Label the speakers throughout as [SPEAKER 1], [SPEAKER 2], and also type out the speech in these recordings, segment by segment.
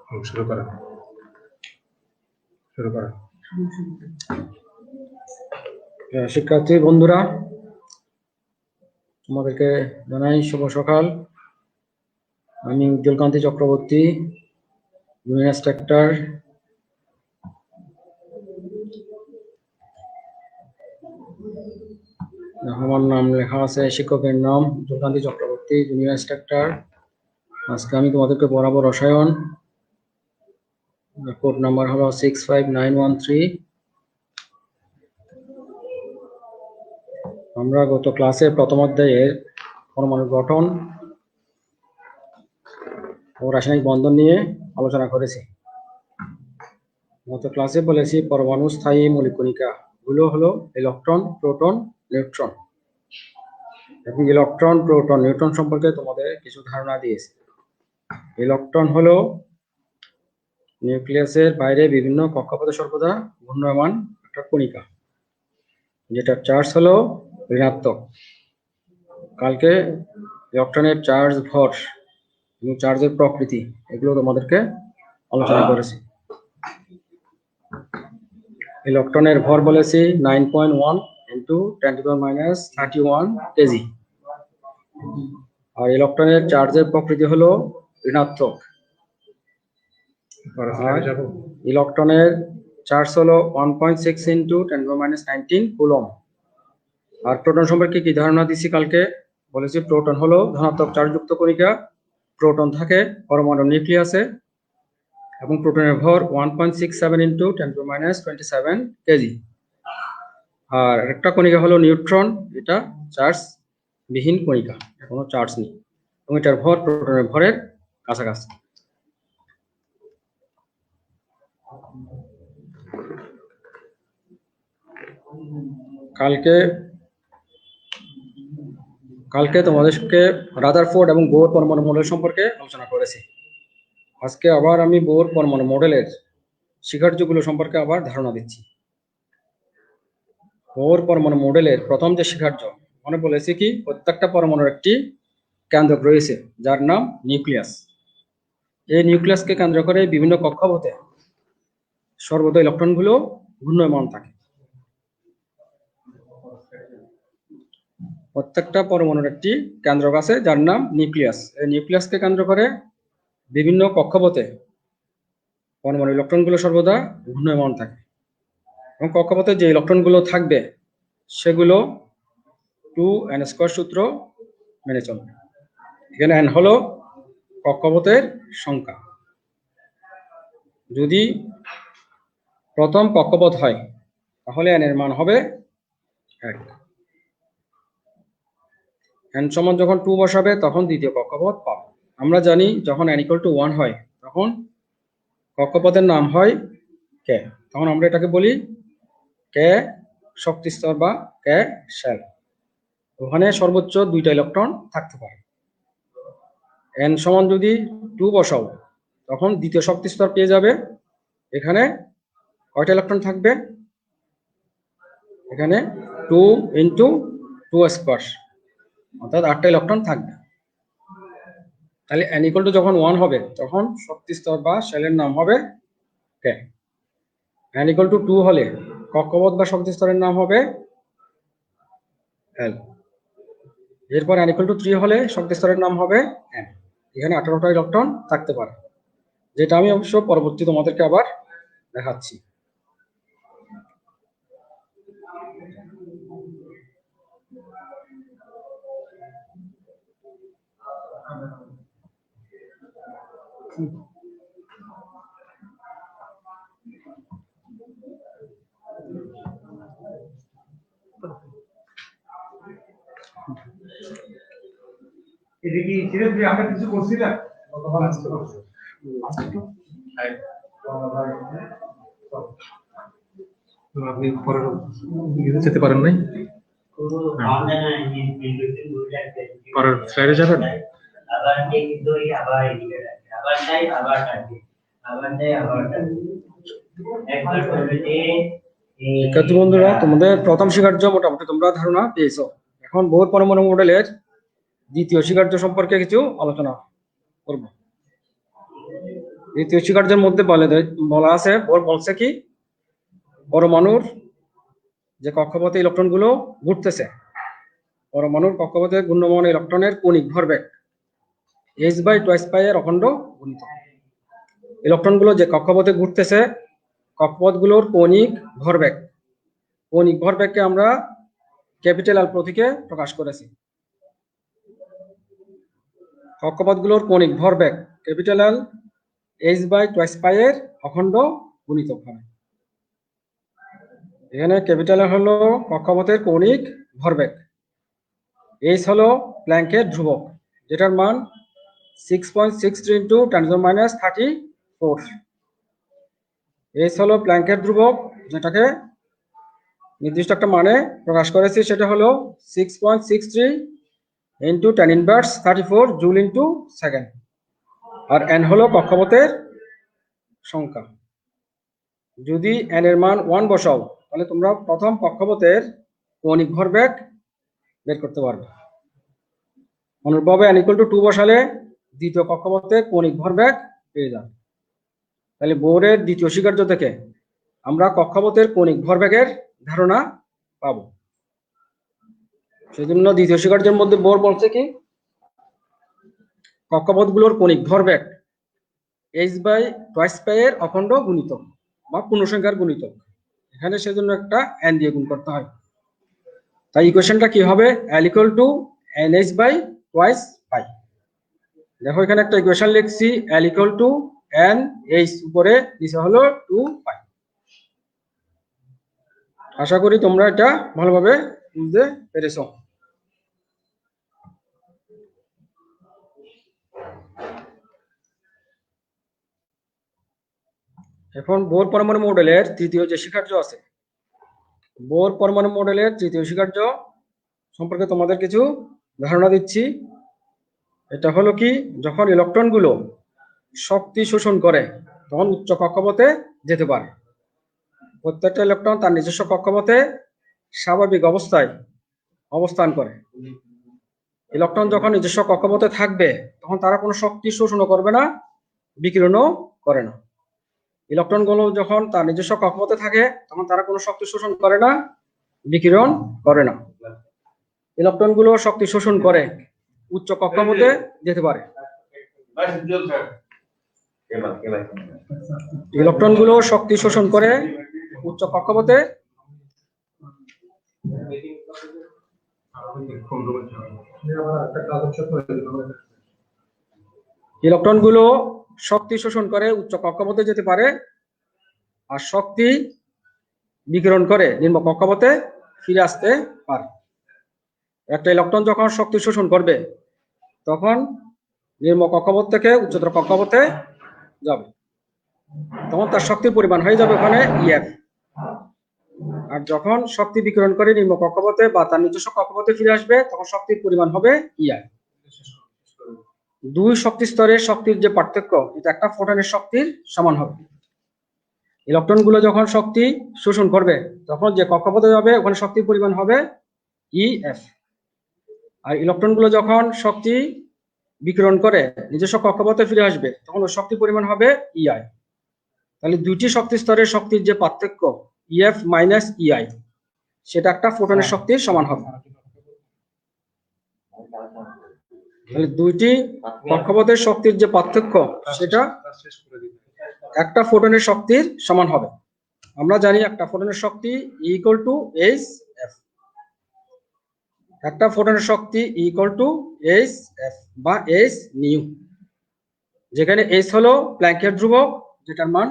[SPEAKER 1] শুরু করেন।
[SPEAKER 2] শিক্ষার্থী বন্ধুরা, তোমাদেরকে জানাই শুভ সকাল। আমি উজ্জ্বলকান্তি চক্রবর্তী, জুনিয়র ইন্সট্রাক্টর। আমার নাম লেখা আছে, শিক্ষকের নাম উজ্জ্বলকান্তি চক্রবর্তী, জুনিয়র ইন্সট্রাক্টর। আজকে আমি তোমাদেরকে পড়াবো রসায়ন। কোড নাম্বার হলো 65913। আমরা গত ক্লাসে প্রথম অধ্যায়ের পরমাণুর গঠন ও রাসায়নিক বন্ধন নিয়ে আলোচনা করেছি। গত ক্লাসে বলেছি পরমাণু স্থায়ী মৌলিক কণিকা গুলো হলো ইলেকট্রন, প্রোটন, নিউট্রন। এবং ইলেকট্রন, প্রোটন, নিউট্রন সম্পর্কে তোমাদের কিছু ধারণা দিয়েছি। ইলেকট্রন হলো নিউক্লিয়াসের বাইরে বিভিন্ন কক্ষপথে সর্বদা ঘূর্ণায়মান একটা কণিকা, যেটা চার্জ হলো ঋণাত্মক। কালকে ইলেকট্রনের চার্জ, ভর এবং চার্জের প্রকৃতি এগুলো তোমাদেরকে আলোচনা করেছি। ইলেকট্রনের ভর বলেছি 9.1 × 10⁻31 কেজি। আর ইলেকট্রনের চার্জের প্রকৃতি হলো ঋণাত্মক। ইলেকট্রনের চার্জ হলো 1.6 × 10⁻19 কুলম। আর প্রোটন সম্পর্কে কি ধারণা দিচ্ছি কালকে বলেছি, প্রোটন হলো ধনাত্মক চার্জযুক্ত কণিকা। প্রোটন থাকে পরমাণু নিউক্লিয়াসে এবং প্রোটনের ভর 1.67 × 10⁻27 কেজি। আর একটা কণিকা হলো নিউট্রন, এটা চার্জ বিহীন কণিকা, কোনো চার্জ নেই এবং এটার ভর প্রোটনের ভরের কাছাকাছি। কালকে তোমাদেরকে রাদারফোর্ড এবং বোর পরমাণু মডেল সম্পর্কে আলোচনা করেছি। আজকে আবার আমি বোর পরমাণু মডেলের শিখার্যগুলো সম্পর্কে আবার ধারণা দিচ্ছি। বোর পরমাণু মডেলের প্রথম যে শিখার্য, মনে বলেছি কি প্রত্যেকটা পরমাণুর একটি কেন্দ্রক রয়েছে যার নাম নিউক্লিয়াস। এই নিউক্লিয়াসকে কেন্দ্র করে বিভিন্ন কক্ষপথে সর্বদা ইলেকট্রনগুলো ঘূর্ণায়মান থাকে। প্রত্যেকটা পরমাণুর একটি কেন্দ্রক আছে যার নাম নিউক্লিয়াস। এই নিউক্লিয়াসকে কেন্দ্র করে বিভিন্ন কক্ষপথে পরমাণু ইলেকট্রনগুলো সর্বদা ঘূর্ণায়মান থাকে এবং কক্ষপথে যে ইলেকট্রনগুলো থাকবে সেগুলো 2n² সূত্র মেনে চলবে। এখানে n হলো কক্ষপথের সংখ্যা। যদি প্রথম কক্ষপথ হয় তাহলে n এর মান হবে 1। n সমান যখন 2 বসাবে তখন দ্বিতীয় কক্ষপথ পাবে। আমরা জানি যখন n = 1 হয় তখন কক্ষপথের নাম হয় k। তখন আমরা এটাকে বলি k শক্তি স্তর বা k শেল। ওখানে সর্বোচ্চ 2টা ইলেকট্রন থাকতে পারে। n সমান যদি 2 বসাও তখন দ্বিতীয় শক্তি স্তর পেয়ে যাবে। এখানে কয়টা ইলেকট্রন থাকবে? এখানে 2 × 2² অর্থাৎ 8টা ইলেকট্রন থাকবে। তাহলে n = যখন 1 হবে তখন শক্তি স্তর বা শেলের নাম হবে k। n = 2 হলে কক্ষপথ বা শক্তি স্তরের নাম হবে l। এরপর n = 3 হলে শক্তি স্তরের নাম হবে n। এখানে 18টা ইলেকট্রন থাকতে পারে, যেটা আমি অবশ্য পরবর্তী তোমাদেরকে আবার দেখাচ্ছি।
[SPEAKER 3] এটা কি সিরিয়াসলি আমরা কিছু করছি না?
[SPEAKER 1] আপনি পরের যেতে পারেন নাই, পরের স্লাইডে যাবেন।
[SPEAKER 2] শিক্ষার্থী বন্ধুরা, তোমাদের প্রথম শিখার্য মোটামুটি তোমরা ধারণা পেয়েছো। এখন বোর পরমাণু মডেলের দ্বিতীয় শিখার্য সম্পর্কে কিছু আলোচনা করব। দ্বিতীয় স্বীকার্যের মধ্যে বলা আছে, বলছে কি পরমাণুর যে কক্ষপথে ইলেকট্রনগুলো ঘুরতেছে, পরমাণুর কক্ষপথে ঘূর্ণমান ইলেকট্রনের কণিক ভরবেগ h/2π এর অখণ্ড গুণিতক। ইলেকট্রনগুলো যে কক্ষপথে ঘুরতেছে, কক্ষপথগুলোর কণিক ভরবেগকে আমরা ক্যাপিটাল এল প্রতীকে প্রকাশ করেছি। কক্ষপথগুলোর কণিক ভরবেগ ক্যাপিটাল এল h/2π এর অখণ্ড গুণিতক হয়। এখানে ক্যাপিটাল এল হলো কক্ষপথের কণিক ভরবেগ, h হলো প্ল্যাঙ্কের ধ্রুবক যেটার মান 6.63 × 10⁻34। h হলো প্ল্যাঙ্কের ধ্রুবক যেটাকে নির্দিষ্ট একটা মানে প্রকাশ করেছি, সেটা হলো 6.63 × 10⁻34 জুল ইনটু সেকেন্ড। আর n হলো কক্ষপথের সংখ্যা। যদি n এর মান 1 বসাও তাহলে তোমরা প্রথম কক্ষপথের কৌণিক ভরবেগ বের করতে পারবে। অনুরূপভাবে n = 2 বসালে দ্বিতীয় কক্ষপথের কৌণিক ভরবেগ পেয়ে যাবে। তাহলে বোরের দ্বিতীয় স্বীকার্য থেকে আমরা কক্ষপথের কৌণিক ভরবেগের ধারণা পাবো। সেজন্য দ্বিতীয় স্বীকার্যের মধ্যে বোর বলছে কি কক্ষপথগুলোর কৌণিক ভরবেগ h/2π এর অখণ্ড গুণিতক বা পূর্ণসংখ্যার গুণিতক। এখানে সেজন্য একটা n দিয়ে গুণ করতে হয়। তাই ইকুয়েশনটা কি হবে? L = nh/2π। দেখো এখানে একটা ইকুয়েশন লিখছি, L = nh, উপরে নিচে হলো 2π। আশা করি তোমরা এটা ভালোভাবে বুঝতে পেরেছো। এখন বোর পরমাণু মডেলের তৃতীয় যে স্বীকার্য আছে, বোর পরমাণু মডেলের তৃতীয় স্বীকার্য সম্পর্কে তোমাদের কিছু ধারণা দিচ্ছি। এটা হলো কি, যখন ইলেকট্রনগুলো শক্তি শোষণ করে তখন উচ্চ কক্ষপথে যেতে পারে। প্রত্যেকটা ইলেকট্রন তার নিজস্ব কক্ষপথে স্বাভাবিক অবস্থায় অবস্থান করে। ইলেকট্রন যখন নিজস্ব কক্ষপথে থাকবে তখন তারা কোনো শক্তি শোষণও করবে না, বিকিরণও করে না। ইলেকট্রনগুলো যখন তার নিজস্ব কক্ষপথে থাকে তখন তারা কোনো শক্তি শোষণ করে না, বিকিরণ করে না। ইলেকট্রনগুলো শক্তি শোষণ করে উচ্চ কক্ষপথে যেতে পারে। ইলেকট্রনগুলো শক্তি শোষণ করে উচ্চ কক্ষপথে ইলেকট্রনগুলো শক্তি শোষণ করে উচ্চ কক্ষপথে যেতে পারে আর শক্তি বিকিরণ করে নিম্ন কক্ষপথে ফিরে আসতে পারে। একটা ইলেকট্রন যখন শক্তি শোষণ করবে তখন নিম্ন কক্ষপথ থেকে উচ্চতর কক্ষপথে যাবে, তখন তার শক্তির পরিমাণ হয়ে যাবে ওখানে EF। আর যখন শক্তি বিকিরণ করে নিম্ন কক্ষপথে বা তার নিজস্ব কক্ষপথে ফিরে আসবে তখন শক্তির পরিমাণ হবে EI। দুই শক্তি স্তরের শক্তির যে পার্থক্য, এটা একটা ফোটনের শক্তির সমান হবে। ইলেকট্রনগুলো যখন শক্তি শোষণ করবে তখন যে কক্ষপথে যাবে ওখানে শক্তির পরিমাণ হবে EF। আর ইলেকট্রনগুলো যখন শক্তি বিকিরণ করে নিজস্ব কক্ষপথে ফিরে আসবে তখন ওর শক্তির পরিমাণ হবে EI। তাহলে দুইটি শক্তি স্তরের শক্তির যে পার্থক্য EF - EI, সেটা একটা ফোটনের শক্তির সমান হবে। তাহলে দুইটি কক্ষপথের শক্তির যে পার্থক্য সেটা একটা ফোটনের শক্তির সমান হবে। আমরা জানি একটা ফোটনের শক্তি E = hf। একটা ফোটনের শক্তি E = hf বা h নিউ, যেখানে h হলো প্ল্যাঙ্কের ধ্রুবক যেটার মান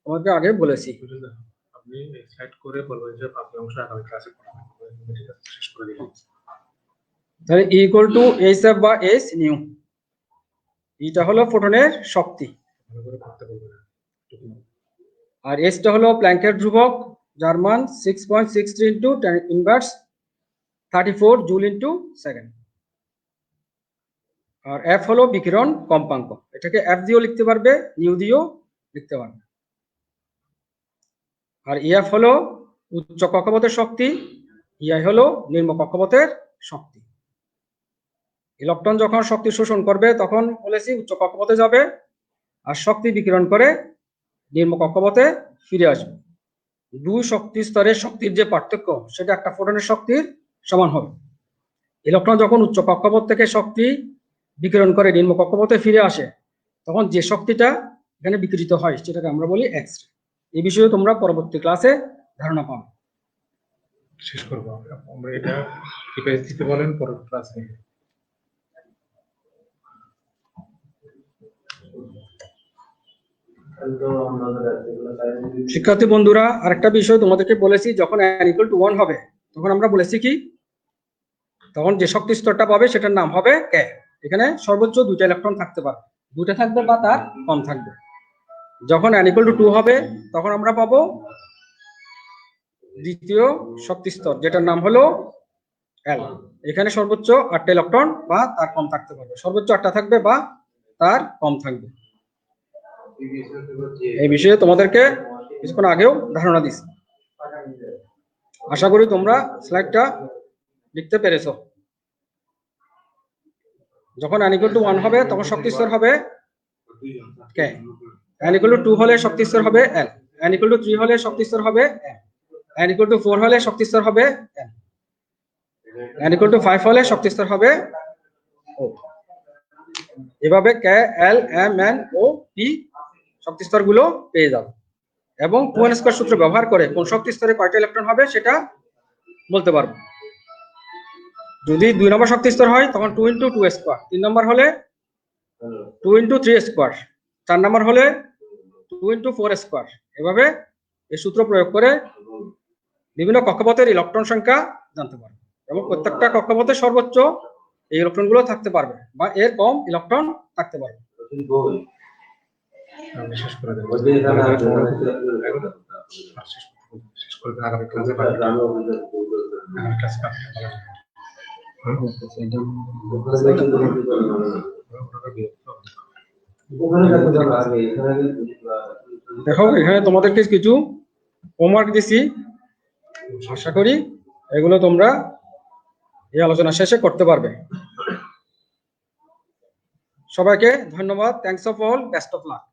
[SPEAKER 2] তোমাকে আগে বলেছি।
[SPEAKER 1] আপনি এক্সাইট করে বলবেন যে বাকি অংশ আগামী ক্লাসে পড়াবেন, শেষ করে দিবেন।
[SPEAKER 2] তাহলে E = hf বা h নিউ, এটা হলো ফোটনের শক্তি।
[SPEAKER 1] ভালো করে পড়তে বলবেন।
[SPEAKER 2] আর h টা হলো প্ল্যাঙ্কের ধ্রুবক যার মান 6.63 × 10⁻34 জুল ইনটু সেকেন্ড। আর f হলো বিকিরণ কম্পাঙ্ক, এটাকে f দিয়েও লিখতে পারবে, নিউ দিয়েও লিখতে পারবে। আর EF হলো উচ্চ কক্ষপথের শক্তি, EI হলো নিম্ন কক্ষপথের শক্তি। ইলেকট্রন যখন শক্তি শোষণ করবে তখন বলেছি উচ্চ কক্ষপথে যাবে, আর শক্তি বিকিরণ করে নিম্ন কক্ষপথে ফিরে আসবে। দুই শক্তি স্তরের শক্তির যে পার্থক্য সেটা একটা ফোটনের শক্তির সমান হবে। ইলেকট্রন যখন উচ্চ কক্ষপথ থেকে শক্তি বিকিরণ করে নিম্ন কক্ষপথে ফিরে আসে তখন যে শক্তিটা এখানে বিকিরিত হয় সেটাকে আমরা বলি এক্স রে। এই বিষয়ে তোমরা পরবর্তী ক্লাসে ধারণা পাবে।
[SPEAKER 1] শেষ করবো আমরা এটা রিভাইজ দিতে বলেন পরের ক্লাসে।
[SPEAKER 2] শিক্ষার্থী বন্ধুরা, আরেকটা বিষয় তোমাদেরকে বলেছি, যখন n = 1 হবে তখন আমরা বলেছি কি, তখন যে শক্তি স্তরটা পাবে সেটার নাম হবে ক। এখানে সর্বোচ্চ 2টা ইলেকট্রন থাকতে পারে, 2টা থাকবে বা তার কম থাকবে। যখন n = 2 হবে তখন আমরা পাবো দ্বিতীয় শক্তি স্তর, যেটার নাম হলো L। এখানে সর্বোচ্চ 8টা ইলেকট্রন বা তার কম থাকতে পারবে, সর্বোচ্চ 8টা থাকবে বা তার কম থাকবে। এই বিষয়ে তোমাদেরকে কিছুক্ষণ আগেও ধারণা দিচ্ছি। আশা করি তোমরা স্লাইডটা লিখতে পেরেছো। যখন n = 1 হবে তখন শক্তি স্তর হবে ক, n = 2 হলে শক্তি স্তর হবে L, n = 3 হলে শক্তি স্তর হবে M, n = 4 হলে শক্তি স্তর হবে N, n = 5 হলে শক্তি স্তর হবে O। এভাবে K, L, M, N, O, P শক্তি স্তরগুলো পেয়ে যাবে এবং 2n² সূত্র ব্যবহার করে কোন শক্তি স্তরে কয়টা ইলেকট্রন হবে সেটা বলতে পারবো। যদি 2 নম্বর শক্তি স্তর হয় তখন 2 × 2², 3 নম্বর হলে 2 × 3², 4 নম্বর হলে 2 × 4²। এভাবে এই সূত্র প্রয়োগ করে বিভিন্ন কক্ষপথের ইলেকট্রন সংখ্যা জানতে পারবে এবং প্রত্যেকটা কক্ষপথে সর্বোচ্চ এই ইলেকট্রনগুলো থাকতে পারবে বা এর কম ইলেকট্রন থাকতে পারবে।
[SPEAKER 1] আমি শেষ করে দেবো। শেষ করে দেন আগামী ক্লাসে
[SPEAKER 2] দেখো, এখানে তোমাদেরকে কিছু হোমওয়ার্ক দিছি, আশা করি এগুলো তোমরা এই আলোচনা শেষে করতে পারবে। সবাইকে ধন্যবাদ। Thanks of all, best of luck.